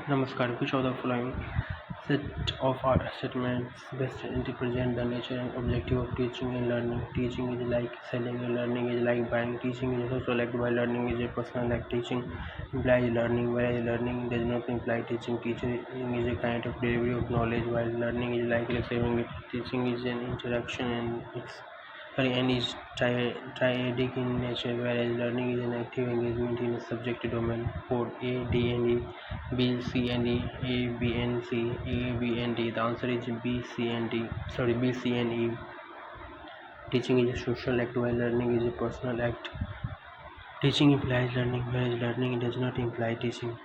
Namaskar. Which of the following set of our statements best represent the nature and objective of teaching and learning? Teaching is like selling and learning is like buying. Teaching is also like while learning is a personal like teaching implies learning, whereas learning does not imply teaching. Teaching is a kind of delivery of knowledge, while learning is like receiving it. Teaching is an interaction and is triadic in nature, whereas learning is an active engagement in a subject domain. Code A, D, and E, B, C, and E, A, B, and C, A, B, and D. The answer is B, C, and D. Sorry, B, C, and E. Teaching is a social act, while learning is a personal act. Teaching implies learning, whereas learning does not imply teaching.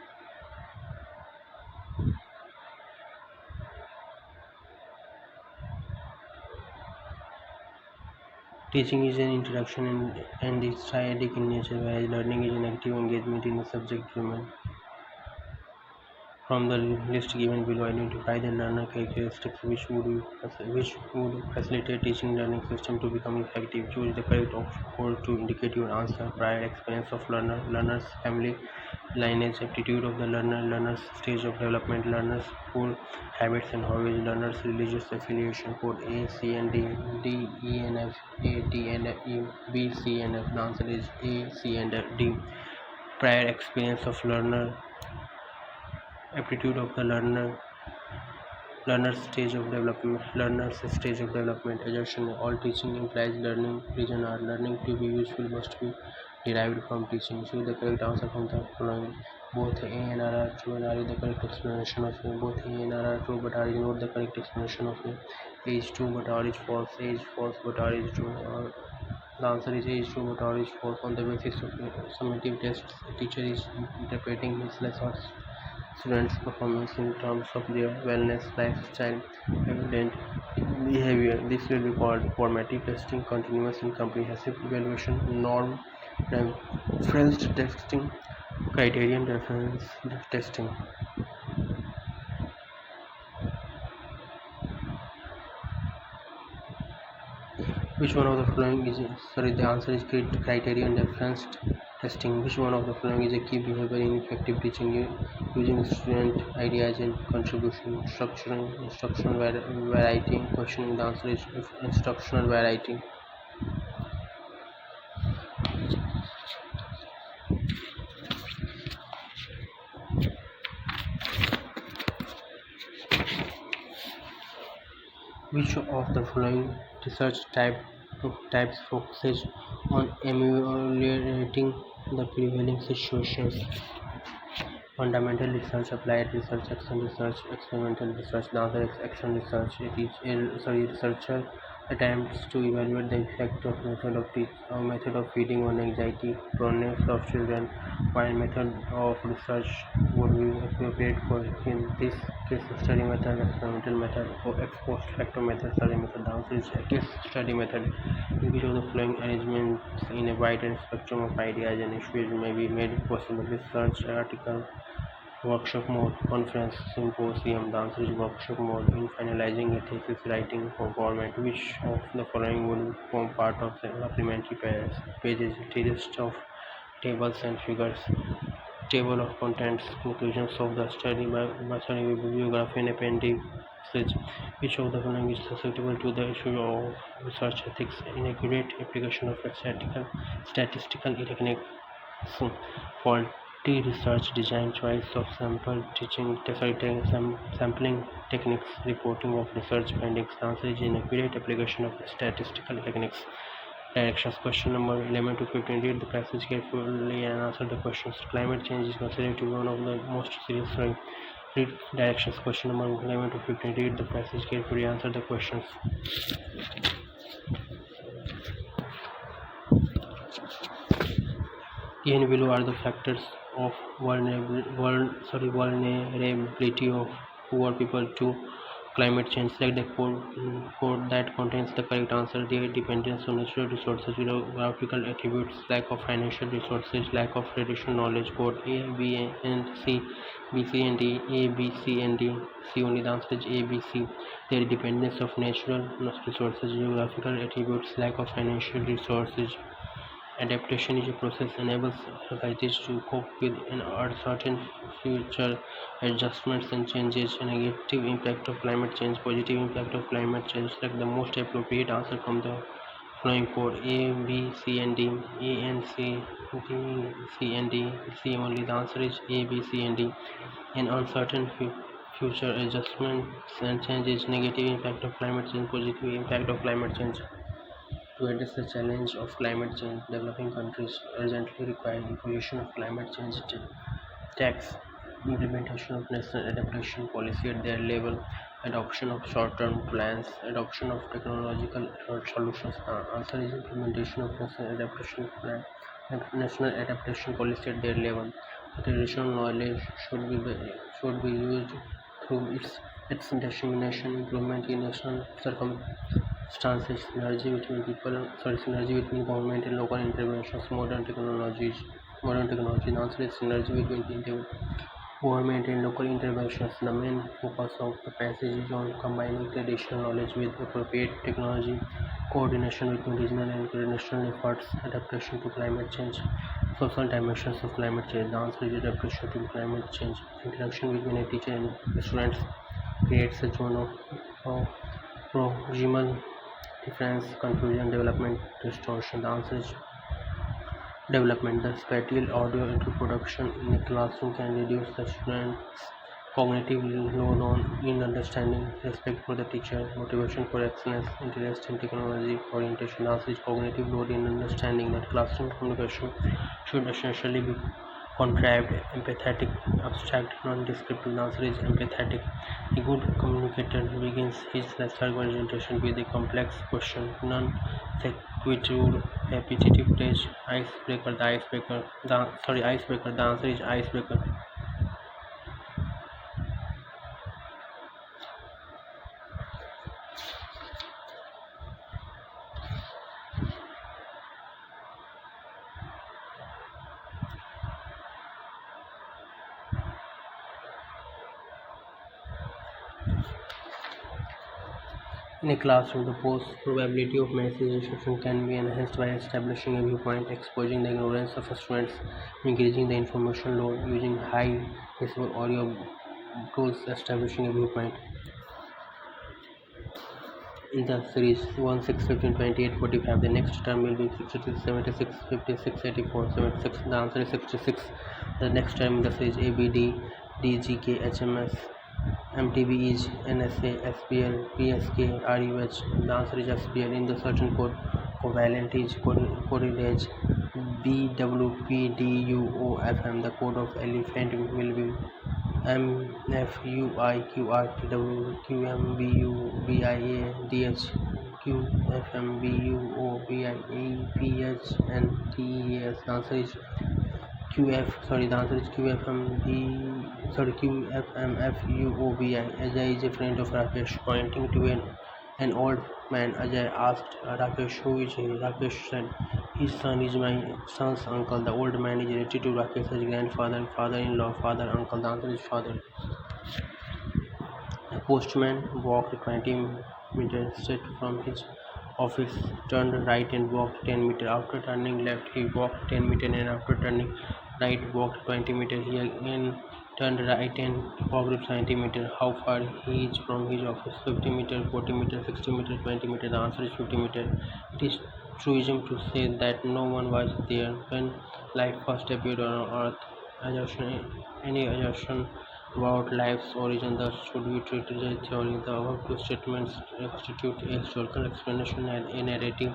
Teaching is an interaction and is triadic in nature, whereas learning is an active engagement in a subject domain. From the list given below, identify the learner characteristics which would facilitate teaching learning system to become effective. Choose the correct code to indicate your answer. Prior experience of learner, learner's family lineage, aptitude of the learner, learner's stage of development, learner's school habits and hobbies, learner's religious affiliation. Code A, C, and D, D, E, and F, A, D, and E, B, C, and F. The answer is A, C, and D. Prior experience of learner, aptitude of the learner's stage of development. Assertion: all teaching implies learning. Reason are: learning to be useful must be derived from teaching. Choose the correct answer from the following. Both A and R are true and R is the correct explanation of A. Both A and R are true but R is not the correct explanation of A. A is true but R is false. A is false but R is true. The answer is A is true but R is false. On the basis of summative tests, the teacher is interpreting his lessons students' performance in terms of their wellness, lifestyle, evident behavior. This will be called formative testing, continuous and comprehensive evaluation, norm reference testing, criterion reference testing. Which one of the following is the answer is criterion reference testing. Which one of the following is a key behavior in effective teaching? Using student ideas and contribution, structuring, instructional variety, questioning. The answer is instructional variety. Which of the following research types focuses on ameliorating the prevailing situations? Fundamental research, applied research, action research, experimental research. The answer is action research. Researcher attempts to evaluate the effect of method of feeding on anxiety proneness of children, while method of research would be appropriate for in this case study method, experimental method, or ex post facto method, study method. The answer is case study method. In which of the following arrangements in a wider spectrum of ideas and issues may be made possible? Research article, workshop mode, conference, symposium. The answer is workshop mode. In finalizing a thesis writing for government, which of the following would form part of the supplementary pages? List of tables and figures, table of contents, conclusions of the study bibliography and appendixes. Which of the following is susceptible to the issue of research ethics? Inaccurate application of statistical techniques, faulty research design, choice of sampling techniques, reporting of research findings. The answer is inaccurate application of statistical techniques. Directions. Question number 11 to 15. Read the passage carefully and answer the questions. Climate change is considered to be one of the most serious threats. Read directions. Question number 11 to 15. Read the passage carefully and answer the questions. And below are the factors of vulnerability of poor people to climate change. Select the code that contains the correct answer. Their dependence on natural resources, geographical attributes, lack of financial resources, lack of traditional knowledge. Code A, B, and C, B, C, and D, A, B, C, and D. C only. The answer is A, B, C. Their dependence of natural resources, geographical attributes, lack of financial resources. Adaptation is a process enables societies to cope with an uncertain future, adjustments and changes. A negative impact of climate change, positive impact of climate change. Select the most appropriate answer from the following code: A, B, C, and D. A and C, D, C, and D. C only. The answer is A, B, C, and D. An uncertain future, adjustments and changes. Negative impact of climate change, positive impact of climate change. To address the challenge of climate change, developing countries urgently require imposition of climate change tax, implementation of national adaptation policy at their level, adoption of short-term plans, adoption of technological solutions. The answer is implementation of national adaptation plan and national adaptation policy at their level. The traditional knowledge should be used through its dissemination, improvement in national circumstances, synergy between government and local interventions, modern technology. The answer is synergy between government and local interventions. The main focus of the passage is on combining traditional knowledge with appropriate technology, coordination between regional and international efforts, adaptation to climate change, social dimensions of climate change. The answer is adaptation to climate change. Interaction between a teacher and students creates a zone of proximal difference, confusion, development, distortion. The answer is development. The spatial audio introduction in a classroom can reduce the student's cognitive load in understanding, respect for the teacher, motivation for excellence, interest in technology, orientation. The answer is cognitive load in understanding that classroom communication should essentially be contrived, empathetic, abstract, non-descriptive. The answer is empathetic. A good communicator begins his lecture presentation with a complex question, non-sequitur, repetitive stage, icebreaker. Icebreaker. The answer is icebreaker. In a classroom, the probability of message instruction can be enhanced by establishing a viewpoint, exposing the ignorance of students, increasing the information load, using high decibel audio tools, establishing a viewpoint. In the series 1, 6, 15, 28, 45, the next term will be 66, 76, 56, 84, 76. The answer is 66. The next term in the series ABD, DGK, HMS, MTB is NSA, SPL, PSK, RUH. The answer is SPL. In the certain code, covalent is coded BWPDUOFM. The code of elephant will be MFUIQRTWQMBUBIADH QFMBUOBIAPHNTES. The answer is the answer is QFMFUOBI. Ajay is a friend of Rakesh. Pointing to an old man, Ajay asked Rakesh, who is he? Rakesh said, his son is my son's uncle. The old man is related to Rakesh's grandfather, father-in-law, father, uncle. The answer is father. A postman walked 20 meters straight from his office, turned right and walked 10 meters. After turning left, he walked 10 meters, and after turning right, walked 20 meters. He again turned right and walked 20 meters. How far he is from his office? 50 meters, 40 meters, 60 meters, 20 meters. The answer is 50 meters. It is truism to say that no one was there when life first appeared on earth. Any assertion about life's origin thus should be treated as theory. The above two statements constitute a historical explanation and a narrative,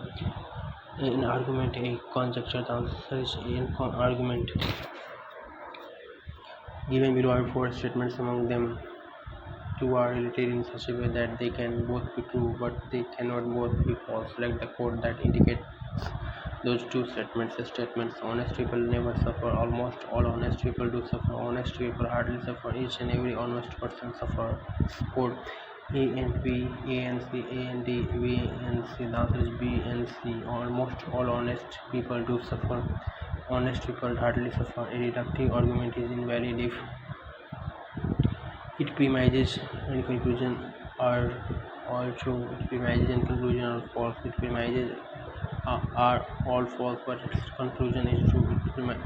an argument, a conjecture. The answer is an argument. Given below are four statements. Among them, two are related in such a way that they can both be true, but they cannot both be false. Select the code that indicates those two statements. Honest people never suffer. Almost all honest people do suffer. Honest people hardly suffer. Each and every honest person suffers. Code A and B, A and C, A and D, B and C. The answer is B and C. Almost all honest people do suffer. Honest people hardly suffer. A deductive argument is invalid if its premises and conclusion are all true. Its premises and conclusion are false. Its premises are all false, but its conclusion is true.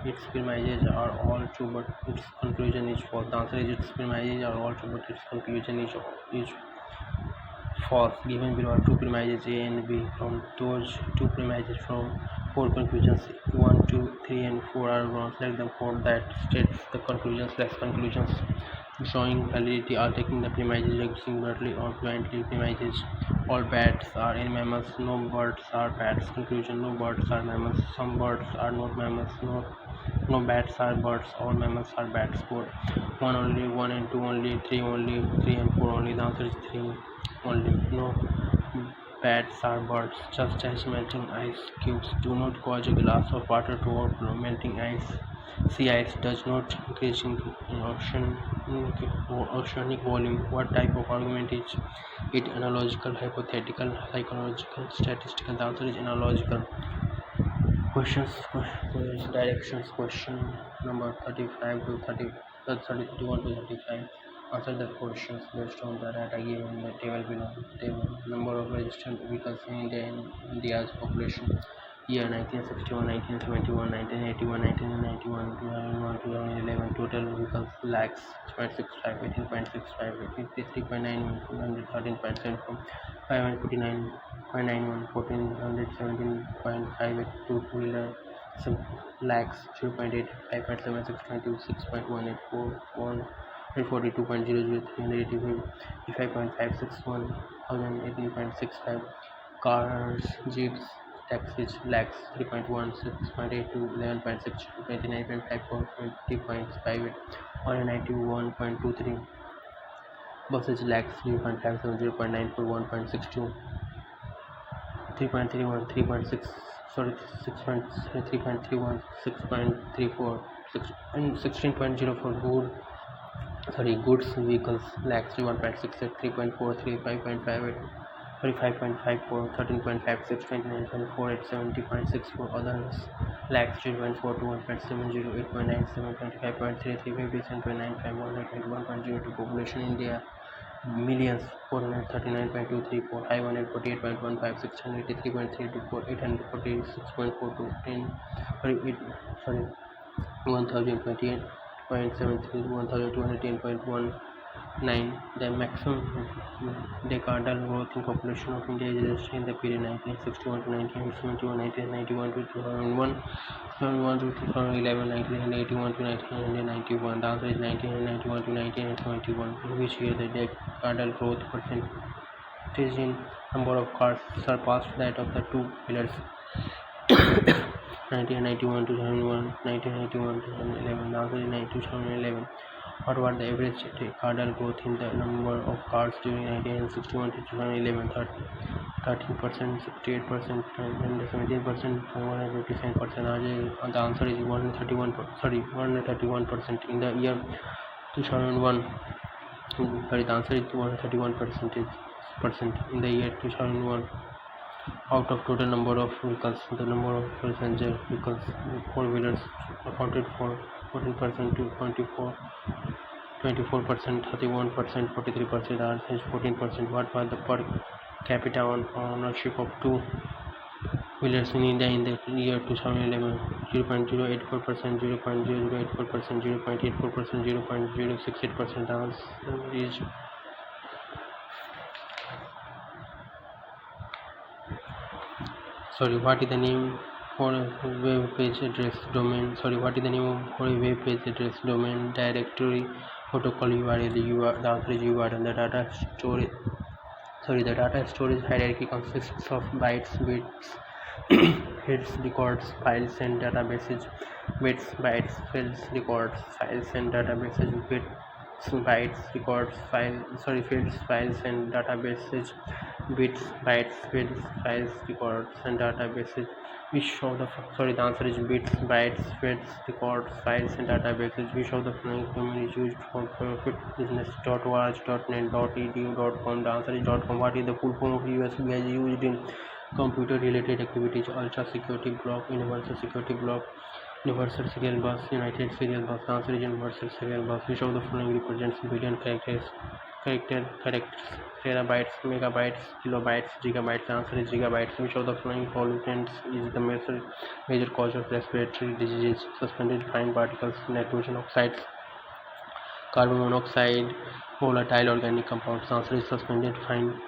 Its premises are all true, but its conclusion is false. The answer is its premises are all true, but its conclusion is false. Given below are two premises A and B. From those two premises, from four conclusions 1, 2, 3, and 4 are wrong. Select the four that states the conclusions less conclusions showing validity are taking the premises singularly or blindly. Premises: all bats are in mammals, no birds are bats. Conclusion: no birds are mammals, some birds are not mammals, no bats are birds, all mammals are bats. 4. 1 only, 1 and 2 only, 3 only, 3 and 4 only. The answer is 3 only. No bats are birds. Just as melting ice cubes do not cause a glass of water to overflow, melting sea ice does not increase in oceanic volume. What type of argument is it? Analogical, hypothetical, psychological, statistical? The answer is analogical. Questions, directions. Question number 35 to 31 to 35. Answer the questions based on the data given in the table below. Table: number of registered vehicles in India's population. Year: 1961, 1971, 1981, 1991, 2001, 2011. Total vehicles: lakhs, 6.65, 18.65, 53.91, 213.74, 549.91, 1417.58. Two-wheeler lakhs, 0.8, 5.76, 26.18, 142.00, 385.561, 1018.65. Cars, jeeps, taxis: lakhs, 3.1, 6.82, 11.62, 29.54, 20.58, 191.23. Buses: lakhs, 0.57, 0.94, 1.62, 3.31, 3.6, 3.31, 6.34, 16.04. Goods vehicles: lakhs, 1.68, 3.43, 5.58, 35.54, 13.56, 29.48, 70.64. Others: lakhs, 0.42, 1.70, 8.97, 25.33, 57.95, 181.02. Population: India millions: 439.234, 548.15, 683.324, 846.42, 1028.73, 1210.19. The maximum decadal growth in population of India is registered in the period 1961 to 1971, 1991 to 2001, 2001 to 2011, 1981 to 1991. The answer is 1991 to 1971. In which year the decadal growth percentage in number of cars surpassed that of the two-wheelers? 1991 to 2001, 1991 to 2011. The answer is 2011. What was the average decadal growth in the number of cars during 1961 to 2011? 13%, 68%, and 17%, 157%. The answer is 131%. In the year 2001, the answer is 131%. In the year 2001, out of total number of vehicles, the number of passenger vehicles, four-wheelers, accounted for 14% to 24%, 31%, 43%, and 14%. What was the per capita ownership of two-wheelers in India in the year 2011? 0.084%, 0.0084%, 0.84%, 0.068%. The answer is what is the name for a web page address domain? What is the name for a web page address domain directory protocol URL? The answer is URL. The data storage hierarchy consists of bytes, bits, heads, records, files, and databases. Bits, bytes, fields, records, files, and databases. Bits, bytes, records, fields, files, and databases. Bits, bytes, fields, files, records, and databases. Which of the the answer is bits, bytes, fields, records, files, and databases. Which of the following domain is used for profit? Business.org.net, .edu.com. The answer is .com. What is the full form of USB as used in computer-related activities? Ultra security block, universal security block, universal serial bus, united serial bus. The answer is universal serial bus. Which of the following represents billion characters? characters, terabytes, megabytes, kilobytes, gigabytes. The answer is gigabytes. Which of the following pollutants is the major cause of respiratory diseases? Suspended fine particles, nitrogen oxides, carbon monoxide, volatile organic compounds. The answer is suspended fine.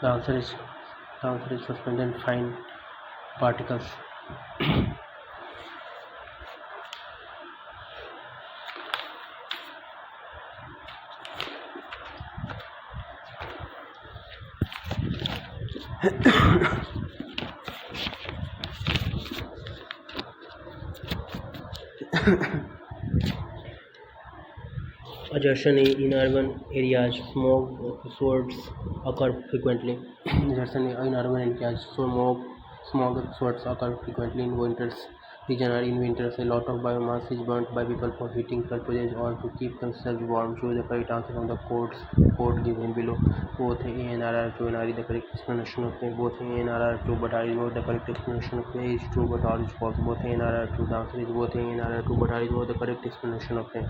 The answer is suspended fine particles. Assertion in urban areas, smoke swords occur frequently. Assertion in urban areas, smog swords occur frequently in winters. Region are in winters. A lot of biomass is burnt by people for heating purposes or to keep themselves warm. Choose the correct answer from the code given below. Both A and R are true and R is the correct explanation of A. Both A and R are true, but R is not the correct explanation of A. Is true, but R is false. Both A and R are true. The answer is both A and R are true, but R is not the correct explanation of A.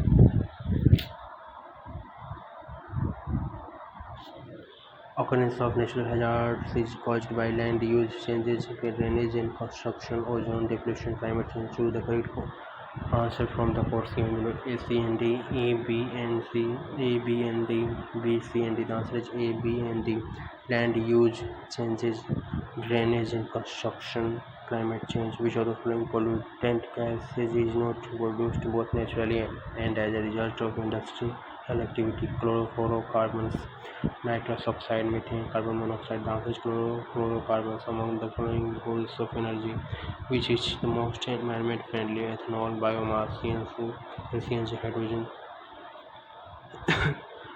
Occurrence of natural hazards is caused by land use changes, drainage and construction, ozone depletion, climate change. Choose the correct answer from the course given below. A, C and D, A, B and C, A, B and D, B, C and D. The answer is A, B and D. Land use changes, drainage and construction, climate change. Which of the following pollutant gases is not produced both naturally and as a result of industrial activity? Chlorofluorocarbons, nitrous oxide, methane, carbon monoxide. The answer is chlorofluorocarbons. Among the following sources of energy, which is the most environment friendly? Ethanol, biomass, CNC, and CNG hydrogen.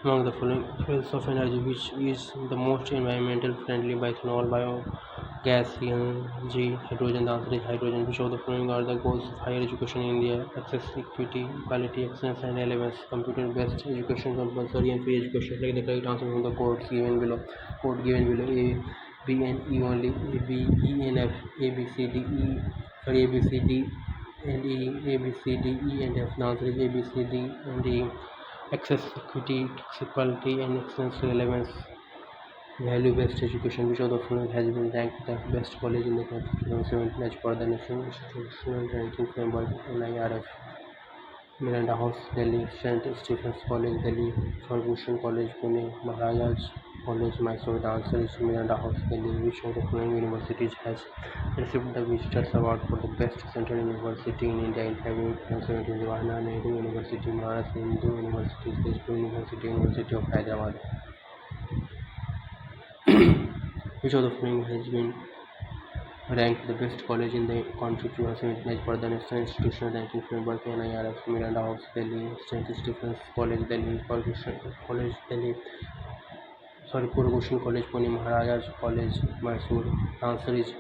Among the following fuels of energy, which is the most environmental friendly? Ethanol, biogas, CNG, hydrogen. The answer is hydrogen. Which of the following are the goals of higher education in India? Access, equity, equality, excellence, and relevance. Computer-based education, compulsory and free education. Select the correct answer from the codes given below. Code given below: A, B, and E only. A, B, E, and F. A, B, C, D, E. Sorry, A, B, C, D, and E. A, B, C, D, E, and F. The answer is A, B, C, D, and E. Access, equity, equality, and excellence, relevance. Value-based education. Which of the following has been ranked the best college in the country 2017 as per the National Institutional Ranking Framework (NIRF)? Miranda House, Delhi; St. Stephen's College, Delhi; Ferguson College, Pune; Maharajas College, Mysore. The answer is Miranda House, Delhi. Which of the following universities has received the Visitors Award for the best central university in India in February 2017? Jawaharlal Nehru University, Maharashtra Hindu University, Tezpur University, University of Hyderabad. Which of the following has been ranked the best college in the country 2017 as per the National Institutional Ranking Framework (NIRF)? Miranda House, Delhi; St. Stephen's College, Delhi; Ferguson College, Delhi; Ferguson College, Pune; Maharajas College, Mysore. The answer is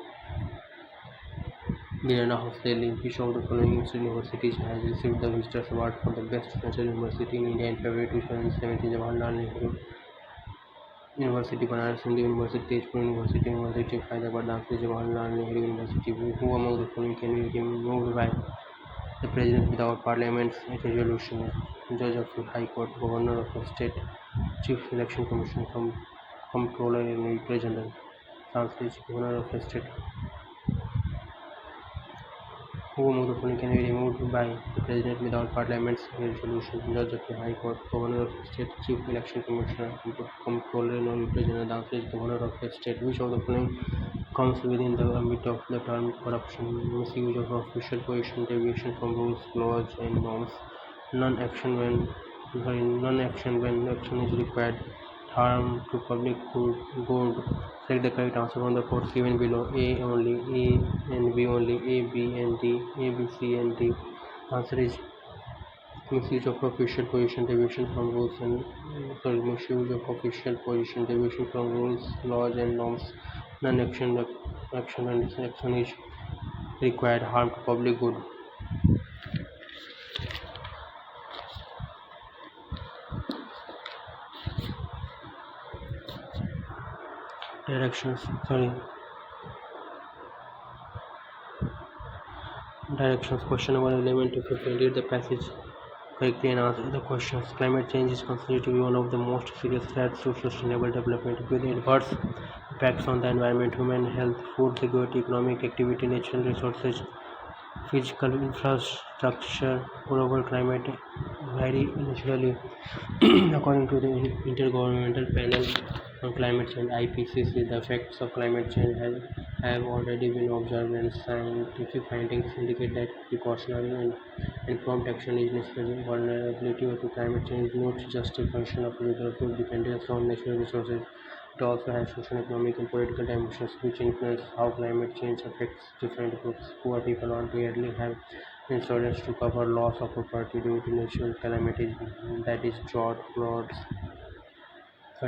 Miranda House, Delhi. Which of the following universities has received the Visitors Award for the best central university in India in February 2017? Jawaharlal Nehru University, Banaras Hindu University, Tezpur University, University of Hyderabad. The answer is Jawaharlal Nehru University. Who among the following can be removed by the President without Parliament's resolution? Judge of the High Court, Governor of the State, Chief Election Commission, Comptroller and Auditor General. The answer is Governor of the State. Who among the following can be removed by the President without Parliament's resolution? Judge of the High Court, Governor of the State, Chief Election Commissioner, Comptroller and Auditor General. The answer is Governor of the State. Which of the following comes within the ambit of the term corruption? Misuse of official position, deviation from rules, laws, and norms, non-action when action is required, harm to public good. Select the correct answer from the codes given below. A only, A and B only, A, B and D, A, B, C and D. Answer is misuse of official position, deviation from rules misuse of official position, deviation from rules, laws and norms, non-action when action is required, harm to public good. Directions. Question number 11 to 15. Read the passage correctly and answer the questions. Climate change is considered to be one of the most serious threats to sustainable development, with adverse impacts on the environment, human health, food security, economic activity, natural resources, physical infrastructure. Global climate vary naturally. According to the Intergovernmental Panel on Climate Change (IPCC), the effects of climate change have already been observed, and scientific findings indicate that precautionary and prompt action is necessary. Vulnerability to climate change is not just a function of geographical dependence on natural resources. It also has social, economic, and political dimensions which influence how climate change affects different groups. Poor people rarely have insurance to cover loss of property due to natural calamities, that is, drought, floods. For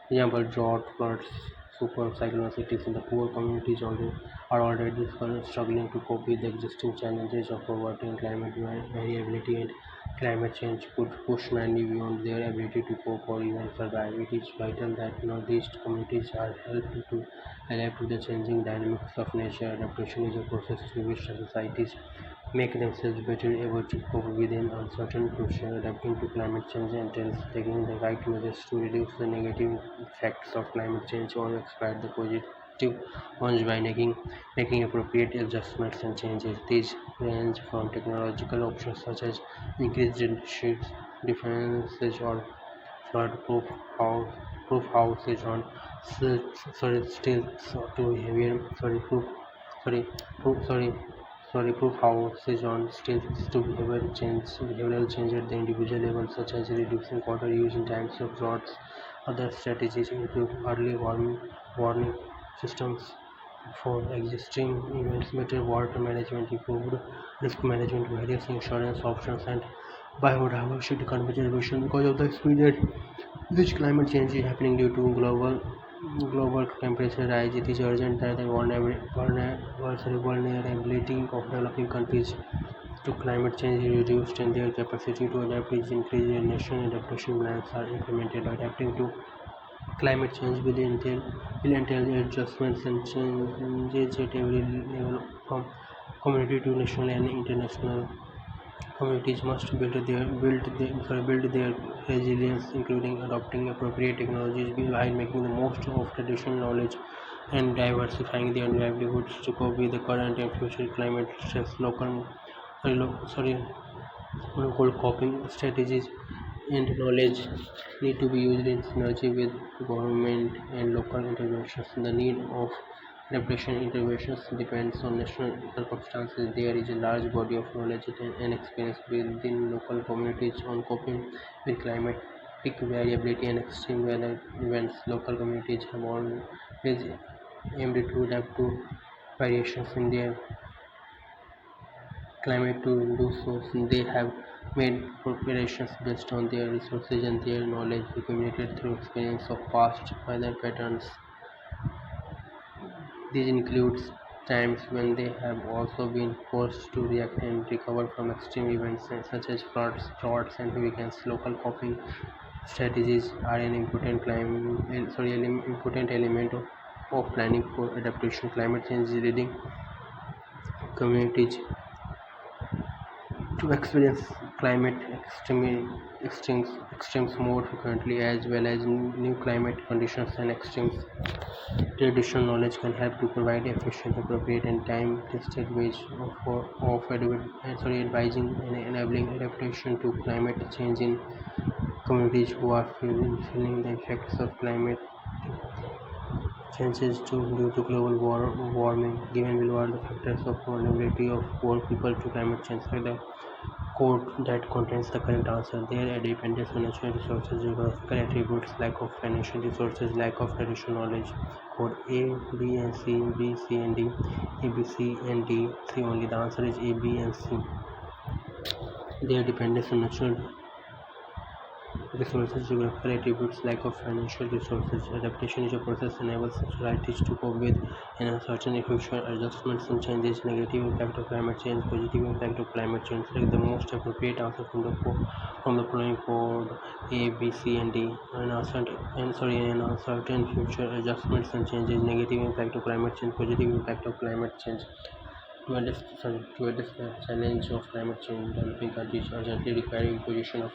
example, drought, floods, super cyclicities in the poor communities are already struggling to cope with the existing challenges of poverty and climate variability, and climate change could push many beyond their ability to cope or even survive. It is vital that Northeast communities are helped to adapt to the changing dynamics of nature. Adaptation is a process through which societies make themselves better able to cope with an uncertain future. Adapting to climate change entails taking the right measures to reduce the negative effects of climate change or exploit the positive ones by making appropriate adjustments and changes. These range from technological options such as increased defenses or flood-proof house, proof houses on stilts to heavier sorry proof sorry sorry proof houses on stilts to behavioral change at the individual level, such as reducing water use in times of droughts. Other strategies include early warning systems for existing events, better water management, improved risk management, various insurance options, and biodiversity conservation. Because of the speed which climate change is happening due to global temperature rise, it is urgent that the vulnerability of developing countries to climate change is reduced and their capacity to adapt is increased. National adaptation plans are implemented. Adapting to climate change will entail adjustments and changes at every level, from community to national and international. Communities must build their resilience, including adopting appropriate technologies while making the most of traditional knowledge and diversifying their livelihoods to cope with the current and future climate stress. Local coping strategies and knowledge need to be used in synergy with government and local interventions. The need of adaptation interventions depends on national circumstances. There is a large body of knowledge and experience within local communities on coping with climatic variability and extreme weather events. Local communities have always aimed to adapt to variations in their climate. To do so, they have made preparations based on their resources and their knowledge accumulated through experience of past weather patterns. This includes times when they have also been forced to react and recover from extreme events such as floods, droughts, and hurricanes. Local coping strategies are an important element of planning for adaptation. Climate change is leading communities to experience climate extremes more frequently, as well as new climate conditions and extremes. Traditional knowledge can help to provide efficient, appropriate, and time-tested ways advising and enabling adaptation to climate change in communities who are feeling the effects of climate changes due to global warming. Given below are the factors of vulnerability of poor people to climate change. The code that contains the correct answer. Their dependence on natural resources, geographical attributes, lack of financial resources, lack of traditional knowledge. Code A, B, and C, B, C, and D, A, B, C, and D, C only. The answer is A, B, and C. Their dependence on natural Resources, geographical attributes, lack of financial resources. Adaptation is a process enables societies to cope with an uncertain future. Adjustments and changes, negative impact of climate change, positive impact of climate change. Select the most appropriate answer from the following code A, B, C, and D. An uncertain future. Adjustments and changes, negative impact of climate change, positive impact of climate change. To address the challenge of climate change, developing countries urgently require imposition of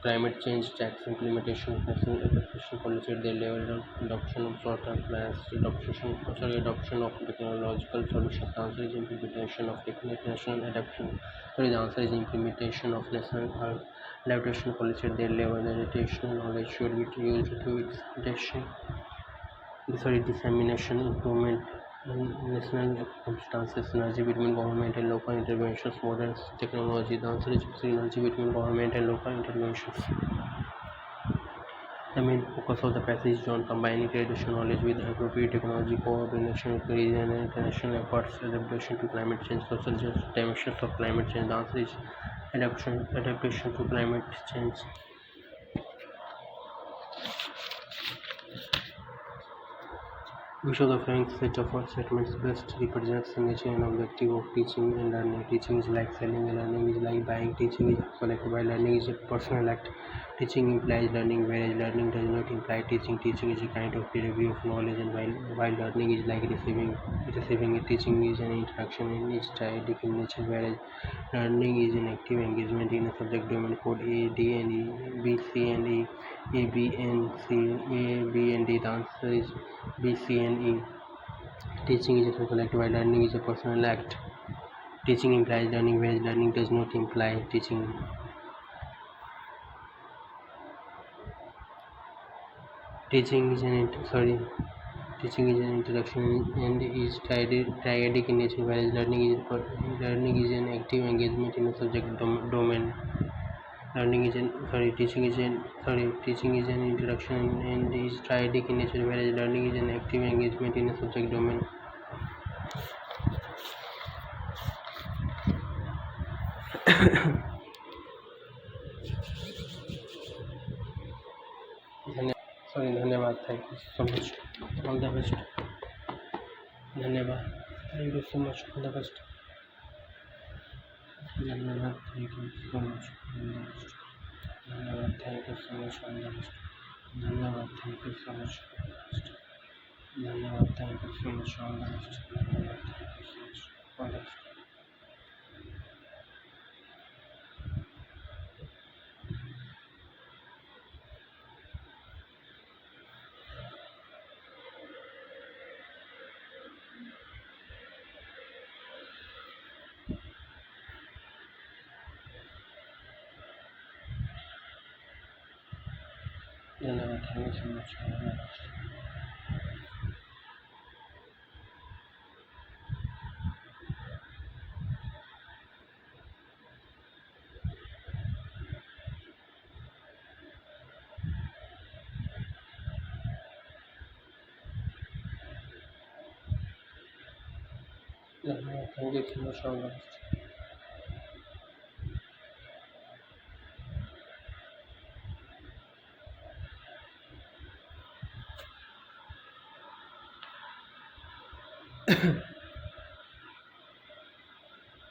climate change tax, implementation of national adaptation policy at their level, adoption of short-term plans, adoption of technological solutions. The answer is implementation of national adaptation. The answer is implementation of national adaptation policy at their level. The adaptation knowledge should be used to its dissemination, improvement in national circumstances, synergy between government and local interventions, modern technology. The answer is synergy between government and local interventions. The main focus of the passage is on combining traditional knowledge with appropriate technology, coordination with regional and international efforts, adaptation to climate change, social dimensions of climate change. The answer is adaptation to climate change. Which of the following set of statements best represents the nature and objective of teaching and learning? Teaching is like selling, learning is like buying. Teaching is collected by learning is a personal act. Teaching implies learning, whereas learning does not imply teaching. Teaching is a kind of delivery of knowledge, and while learning is like receiving it. Teaching is an interaction and is static in nature, whereas learning is an active engagement in a subject domain. Code A, D, and E, B, C, and E. A, B, and C, A, B, and D. The answer is B, C, and E. Teaching is a social act while learning is a personal act. Teaching implies learning, whereas learning does not imply teaching. Teaching is an introduction and is triadic in nature, whereas learning is an active engagement in a subject domain. Teaching is an introduction and is triadic in nature, whereas learning is an active engagement in a subject domain. धन्यवाद. Thank you so much. All the best. धन्यवाद. Thank you so much. All the best. धन्यवाद. Thank you so much. All the best. धन्यवाद. Thank you so much. All the best. धन्यवाद. Thank you so much. धन्यवाद. Thank you so much. All the best. धन्यवाद. Thank you so much. All the best. धन्यवाद. Thank you so much. All the best. Thank you so much. All the best.